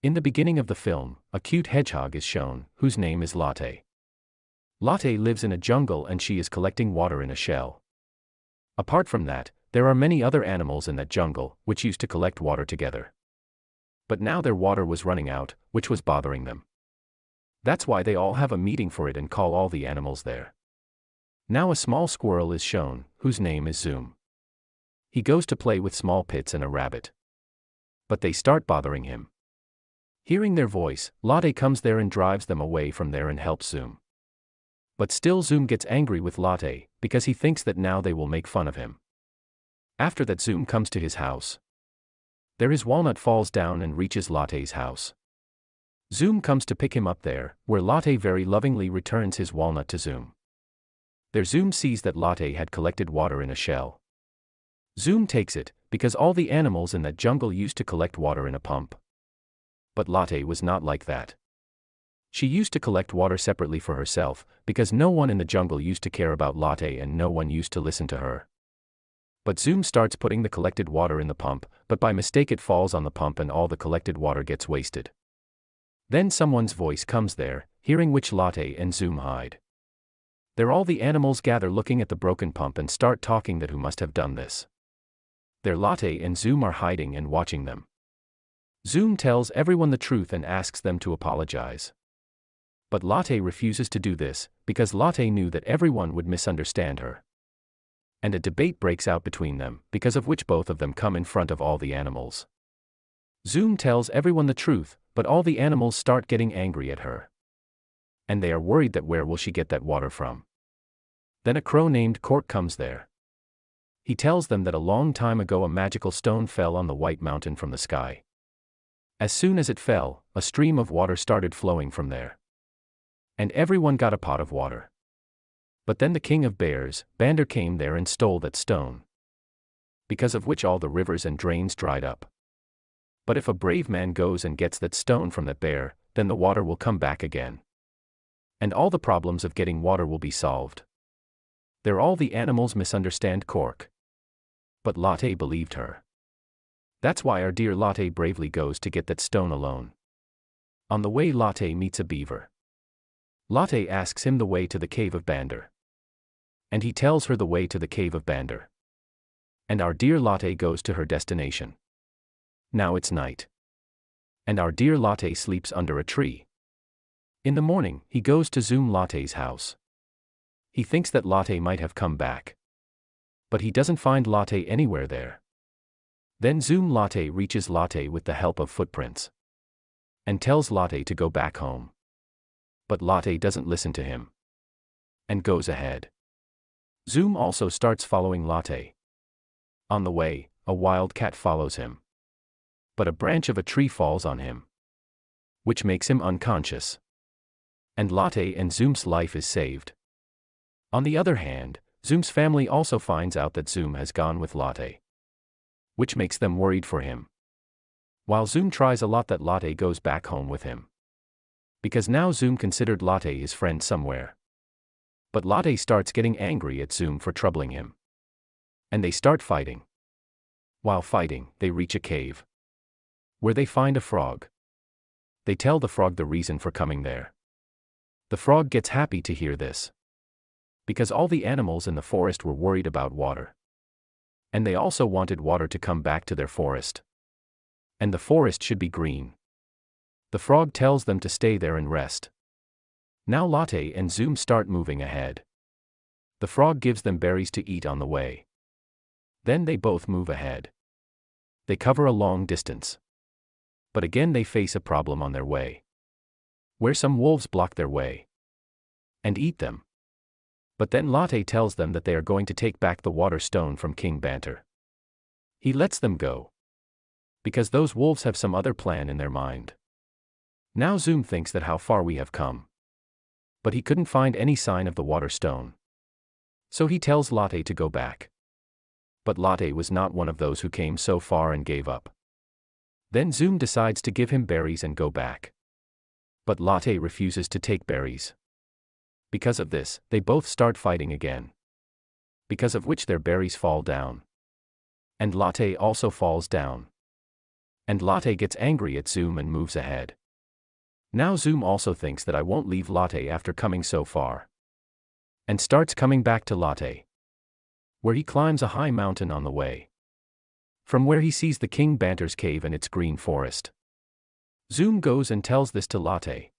In the beginning of the film, a cute hedgehog is shown, whose name is Latte. Latte lives in a jungle and she is collecting water in a shell. Apart from that, there are many other animals in that jungle, which used to collect water together. But now their water was running out, which was bothering them. That's why they all have a meeting for it and call all the animals there. Now a small squirrel is shown, whose name is Zoom. He goes to play with small pits and a rabbit. But they start bothering him. Hearing their voice, Latte comes there and drives them away from there and helps Zoom. But still Zoom gets angry with Latte, because he thinks that now they will make fun of him. After that Zoom comes to his house. There his walnut falls down and reaches Latte's house. Zoom comes to pick him up there, where Latte very lovingly returns his walnut to Zoom. There Zoom sees that Latte had collected water in a shell. Zoom takes it, because all the animals in that jungle used to collect water in a pump. But Latte was not like that. She used to collect water separately for herself, because no one in the jungle used to care about Latte and no one used to listen to her. But Zoom starts putting the collected water in the pump, but by mistake it falls on the pump and all the collected water gets wasted. Then someone's voice comes there, hearing which Latte and Zoom hide. There all the animals gather looking at the broken pump and start talking that who must have done this. There Latte and Zoom are hiding and watching them. Zoom tells everyone the truth and asks them to apologize. But Latte refuses to do this, because Latte knew that everyone would misunderstand her. And a debate breaks out between them, because of which both of them come in front of all the animals. Zoom tells everyone the truth, but all the animals start getting angry at her. And they are worried that where will she get that water from. Then a crow named Cork comes there. He tells them that a long time ago a magical stone fell on the White Mountain from the sky. As soon as it fell, a stream of water started flowing from there. And everyone got a pot of water. But then the king of bears, Bander, came there and stole that stone. Because of which all the rivers and drains dried up. But if a brave man goes and gets that stone from that bear, then the water will come back again. And all the problems of getting water will be solved. There all the animals misunderstand Cork. But Latte believed her. That's why our dear Latte bravely goes to get that stone alone. On the way Latte meets a beaver. Latte asks him the way to the cave of Bander. And he tells her the way to the cave of Bander. And our dear Latte goes to her destination. Now it's night. And our dear Latte sleeps under a tree. In the morning, he goes to Zoom Latte's house. He thinks that Latte might have come back. But he doesn't find Latte anywhere there. Then Zoom Latte reaches Latte with the help of footprints. And tells Latte to go back home. But Latte doesn't listen to him. And goes ahead. Zoom also starts following Latte. On the way, a wild cat follows him. But a branch of a tree falls on him. Which makes him unconscious. And Latte and Zoom's life is saved. On the other hand, Zoom's family also finds out that Zoom has gone with Latte. Which makes them worried for him. While Zoom tries a lot that Latte goes back home with him. Because now Zoom considered Latte his friend somewhere. But Latte starts getting angry at Zoom for troubling him. And they start fighting. While fighting, they reach a cave. Where they find a frog. They tell the frog the reason for coming there. The frog gets happy to hear this. Because all the animals in the forest were worried about water. And they also wanted water to come back to their forest. And the forest should be green. The frog tells them to stay there and rest. Now Latte and Zoom start moving ahead. The frog gives them berries to eat on the way. Then they both move ahead. They cover a long distance. But again they face a problem on their way. Where some wolves block their way. And eat them. But then Latte tells them that they are going to take back the water stone from King Banter. He lets them go. Because those wolves have some other plan in their mind. Now Zoom thinks that how far we have come. But he couldn't find any sign of the water stone. So he tells Latte to go back. But Latte was not one of those who came so far and gave up. Then Zoom decides to give him berries and go back. But Latte refuses to take berries. Because of this, they both start fighting again. Because of which their berries fall down. And Latte also falls down. And Latte gets angry at Zoom and moves ahead. Now Zoom also thinks that I won't leave Latte after coming so far. And starts coming back to Latte, where he climbs a high mountain on the way, from where he sees the King Banter's cave and its green forest. Zoom goes and tells this to Latte.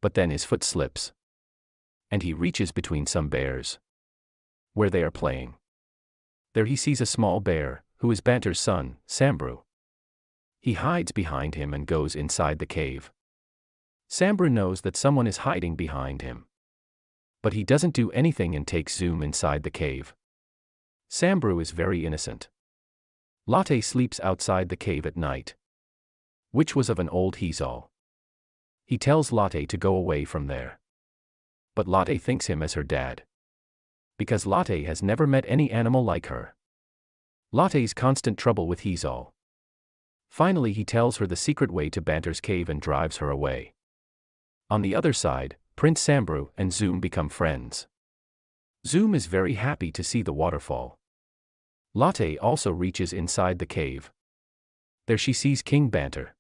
But then his foot slips, and he reaches between some bears, where they are playing. There he sees a small bear, who is Banter's son, Sambru. He hides behind him and goes inside the cave. Sambru knows that someone is hiding behind him, but he doesn't do anything and takes Zoom inside the cave. Sambru is very innocent. Latte sleeps outside the cave at night, which was of an old Hezal. He tells Latte to go away from there. But Latte thinks him as her dad, because Latte has never met any animal like her. Latte's constant trouble with Hezal. Finally he tells her the secret way to Banter's cave and drives her away. On the other side, Prince Sambru and Zoom become friends. Zoom is very happy to see the waterfall. Latte also reaches inside the cave. There she sees King Banter.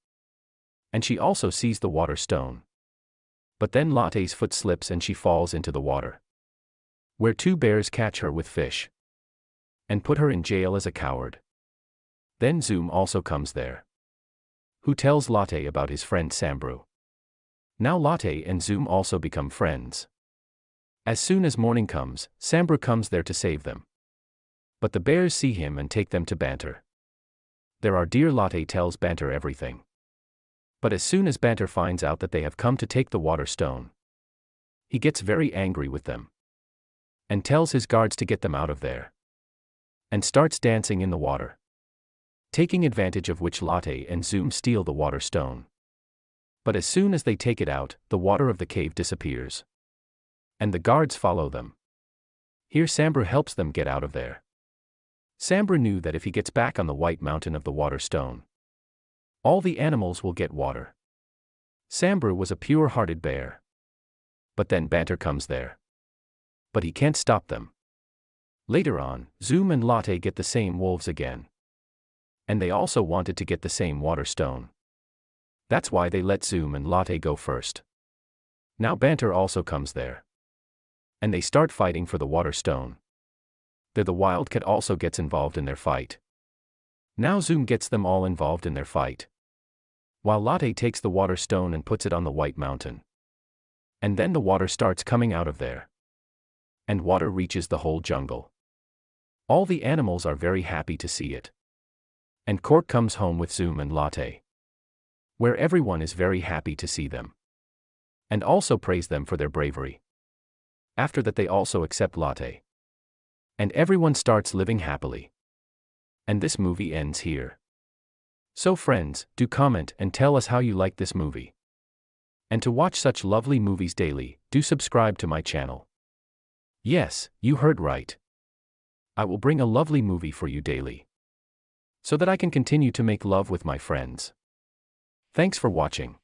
And she also sees the water stone. But then Latte's foot slips and she falls into the water, where two bears catch her with fish and put her in jail as a coward. Then Zoom also comes there, who tells Latte about his friend Sambru. Now Latte and Zoom also become friends. As soon as morning comes, Sambru comes there to save them. But the bears see him and take them to Banter. There our dear Latte tells Banter everything. But as soon as Banter finds out that they have come to take the water stone, he gets very angry with them, and tells his guards to get them out of there, and starts dancing in the water, taking advantage of which Latte and Zoom steal the water stone. But as soon as they take it out, the water of the cave disappears, and the guards follow them. Here Sambru helps them get out of there. Sambru knew that if he gets back on the white mountain of the water stone, all the animals will get water. Sambru was a pure-hearted bear. But then Banter comes there, but he can't stop them. Later on, Zoom and Latte get the same wolves again, and they also wanted to get the same water stone. That's why they let Zoom and Latte go first. Now Banter also comes there, and they start fighting for the water stone. There the wildcat also gets involved in their fight. Now Zoom gets them all involved in their fight, while Latte takes the water stone and puts it on the white mountain. And then the water starts coming out of there, and water reaches the whole jungle. All the animals are very happy to see it. And Court comes home with Zoom and Latte, where everyone is very happy to see them, and also praise them for their bravery. After that they also accept Latte, and everyone starts living happily. And this movie ends here. So friends, do comment and tell us how you like this movie. And to watch such lovely movies daily, do subscribe to my channel. Yes, you heard right. I will bring a lovely movie for you daily, so that I can continue to make love with my friends. Thanks for watching.